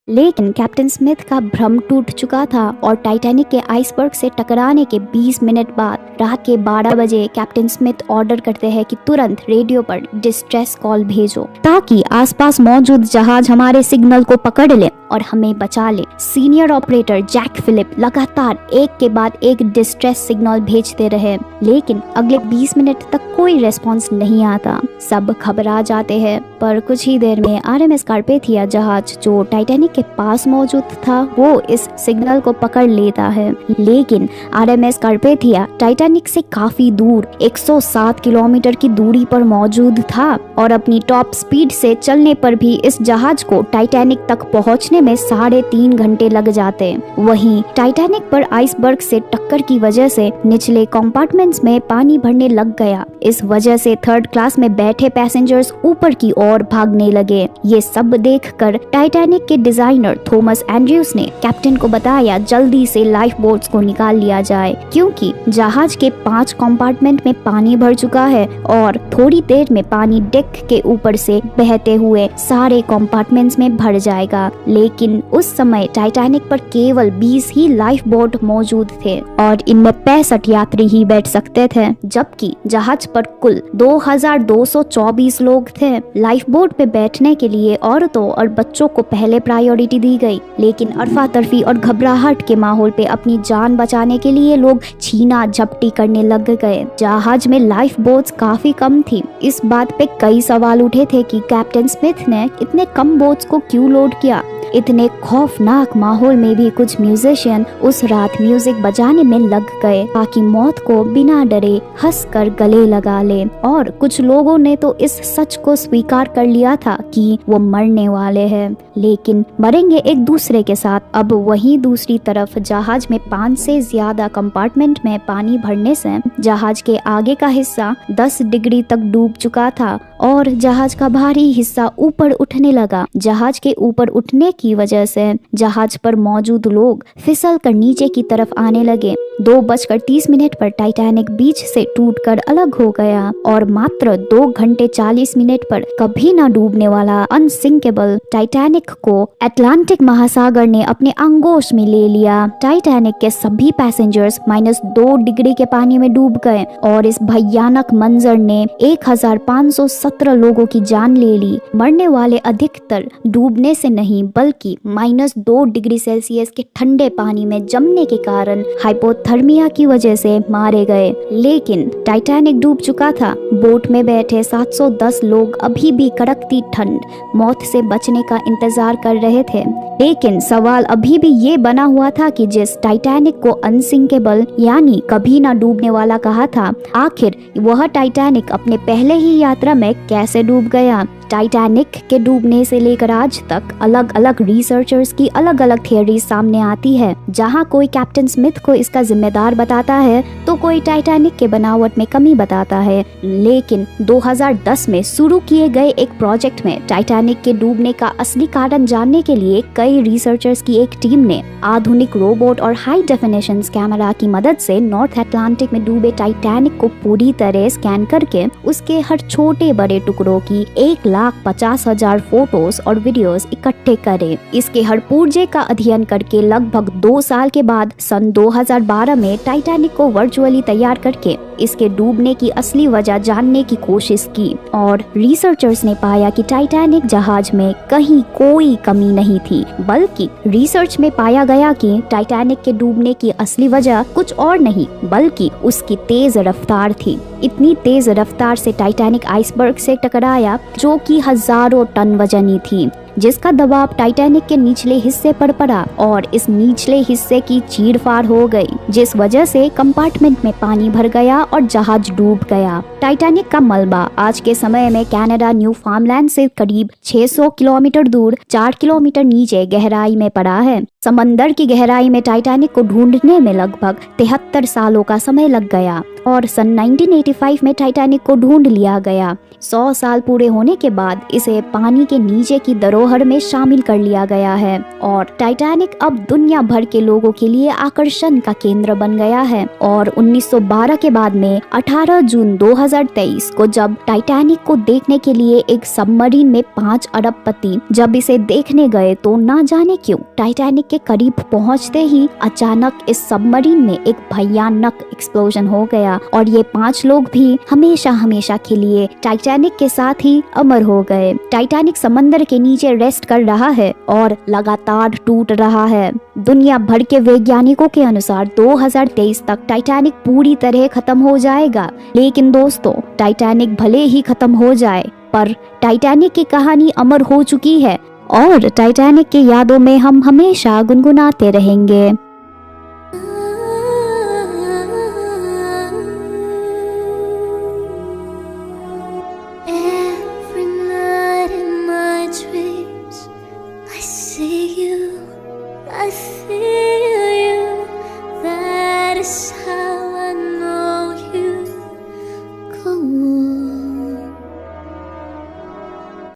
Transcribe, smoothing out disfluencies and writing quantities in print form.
लेकिन captain Smith का भ्रम टूट चुका था और टाइटैनिक के आइसबर्ग से टकराने के 20 मिनट बाद रात के 12 बजे कैप्टन स्मिथ ऑर्डर करते हैं कि तुरंत रेडियो पर डिस्ट्रेस कॉल भेजो ताकि आसपास मौजूद जहाज हमारे सिग्नल को पकड़ ले और हमें बचा ले। सीनियर ऑपरेटर जैक फिलिप लगातार एक के बाद एक डिस्ट्रेस सिग्नल भेजते रहे, लेकिन अगले 20 मिनट तक कोई रेस्पॉन्स नहीं आता। सब घबरा जाते हैं, पर कुछ ही देर में आरएमएस कार्पेथिया जहाज जो टाइटैनिक के पास मौजूद था वो इस सिग्नल को पकड़ लेता है। लेकिन आरएमएस कार्पेथिया टाइटैनिक से काफी दूर 107 किलोमीटर की दूरी पर मौजूद था और अपनी टॉप स्पीड से चलने पर भी इस जहाज को टाइटैनिक तक पहुंचने में 3.5 घंटे लग जाते। वहीं टाइटैनिक पर आइसबर्ग से टक्कर की वजह से निचले कंपार्टमेंट्स में पानी भरने लग गया। इस वजह से थर्ड क्लास में बैठे पैसेंजर्स ऊपर की ओर भागने लगे। ये सब देखकर टाइटैनिक के डिजाइनर थॉमस एंड्रयूज ने कैप्टन को बताया जल्दी से लाइफ बोट्स को निकाल लिया जाए, क्योंकि जहाज के 5 कंपार्टमेंट में पानी भर चुका है और थोड़ी देर में पानी डेक के ऊपर से बहते हुए सारे कंपार्टमेंट्स में भर जाएगा। लेकिन उस समय टाइटैनिक पर केवल 20 ही लाइफ बोट मौजूद थे और इनमें 65 यात्री ही बैठ सकते थे, जबकि जहाज पर कुल 2224 लोग थे। लाइफ बोट पे बैठने के लिए औरतों और बच्चों को पहले प्रायोरिटी दी गई, लेकिन अरफा तरफी और घबराहट के माहौल पे अपनी जान बचाने के लिए लोग छीना झपटी करने लग गए। जहाज में लाइफ बोट्स काफी कम थी। इस बात पे कई सवाल उठे थे कि कैप्टन स्मिथ ने इतने कम बोट्स को क्यों लोड किया। इतने खौफनाक माहौल में भी कुछ म्यूजिशियन उस रात म्यूजिक बजाने में लग गए ताकि मौत को बिना डरे हंसकर गले लगा ले, और कुछ लोगों ने तो इस सच को स्वीकार कर लिया था कि वो मरने वाले हैं, लेकिन मरेंगे एक दूसरे के साथ। अब वहीं दूसरी तरफ जहाज में 5 से ज्यादा कंपार्टमेंट में पानी भरने से जहाज के आगे का हिस्सा 10 डिग्री तक डूब चुका था और जहाज का भारी हिस्सा ऊपर उठने लगा। जहाज के ऊपर उठने की वजह से जहाज पर मौजूद लोग फिसल कर नीचे की तरफ आने लगे। 2:30 पर टाइटैनिक बीच से टूटकर अलग हो गया और मात्र 2 घंटे 40 मिनट पर कभी न डूबने वाला अनसिंकेबल टाइटैनिक को अटलांटिक महासागर ने अपने आगोश में ले लिया। टाइटैनिक के सभी पैसेंजर्स -2 डिग्री के पानी में डूब गए और इस भयानक मंजर ने 1517 लोगों की जान ले ली। मरने वाले अधिकतर डूबने से नहीं बल्कि -2 डिग्री सेल्सियस के ठंडे पानी में जमने के कारण हाइपोथर्मिया की वजह से मारे गए। लेकिन टाइटैनिक डूब चुका था। बोट में बैठे 710 लोग अभी भी कड़कती ठंड मौत से बचने का इंतजार कर रहे थे। लेकिन सवाल अभी भी ये बना हुआ था कि जिस टाइटैनिक को अनसिंकेबल यानी कभी ना डूबने वाला कहा था, आखिर वह टाइटैनिक अपने पहले ही यात्रा में कैसे डूब गया। टाइटैनिक के डूबने से लेकर आज तक अलग अलग रिसर्चर्स की अलग अलग थियरी सामने आती है। जहां कोई कैप्टन स्मिथ को इसका जिम्मेदार बताता है तो कोई टाइटैनिक के बनावट में कमी बताता है। लेकिन 2010 में शुरू किए गए एक प्रोजेक्ट में टाइटैनिक के डूबने का असली कारण जानने के लिए कई रिसर्चर्स की एक टीम ने आधुनिक रोबोट और हाई डेफिनेशन कैमरा की मदद से नॉर्थ अटलांटिक में डूबे टाइटैनिक को पूरी तरह स्कैन करके उसके हर छोटे बड़े टुकड़ों की 1,50,000 फोटोज और वीडियोस इकट्ठे करे। इसके हर पुर्जे का अध्ययन करके लगभग 2 साल के बाद सन 2012 में टाइटैनिक को वर्चुअली तैयार करके इसके डूबने की असली वजह जानने की कोशिश की और रिसर्चर्स ने पाया कि टाइटैनिक जहाज में कहीं कोई कमी नहीं थी, बल्कि रिसर्च में पाया गया कि टाइटैनिक के डूबने की असली वजह कुछ और नहीं बल्कि उसकी तेज रफ्तार थी। इतनी तेज रफ्तार से टाइटैनिक आइसबर्ग से टकराया जो कि हजारों टन वजनी थी, जिसका दबाव टाइटैनिक के निचले हिस्से पर पड़ा और इस निचले हिस्से की चीरफाड़ हो गई, जिस वजह से कंपार्टमेंट में पानी भर गया और जहाज डूब गया। टाइटैनिक का मलबा आज के समय में कनाडा न्यूफाउंडलैंड से करीब 600 किलोमीटर दूर 4 किलोमीटर नीचे गहराई में पड़ा है। समंदर की गहराई में टाइटैनिक को ढूंढने में लगभग 73 सालों का समय लग गया और सन 1985 में टाइटैनिक को ढूंढ लिया गया। 100 साल पूरे होने के बाद इसे पानी के नीचे की धरोहर धरोहर में शामिल कर लिया गया है और टाइटैनिक अब दुनिया भर के लोगों के लिए आकर्षण का केंद्र बन गया है। और 1912 के बाद में 18 जून 2023 को जब टाइटैनिक को देखने के लिए एक सबमरीन में 5 अरबपति जब इसे देखने गए तो ना जाने क्यों टाइटैनिक के करीब पहुंचते ही अचानक इस सबमरीन में एक भयानक एक्सप्लोजन हो गया और ये 5 लोग भी हमेशा हमेशा के लिए टाइटैनिक के साथ ही अमर हो गए। टाइटैनिक समंदर के नीचे रेस्ट कर रहा है और लगातार टूट रहा है। दुनिया भर के वैज्ञानिकों के अनुसार 2023 तक टाइटैनिक पूरी तरह खत्म हो जाएगा। लेकिन दोस्तों, टाइटैनिक भले ही खत्म हो जाए पर टाइटैनिक की कहानी अमर हो चुकी है और टाइटैनिक की यादों में हम हमेशा गुनगुनाते रहेंगे।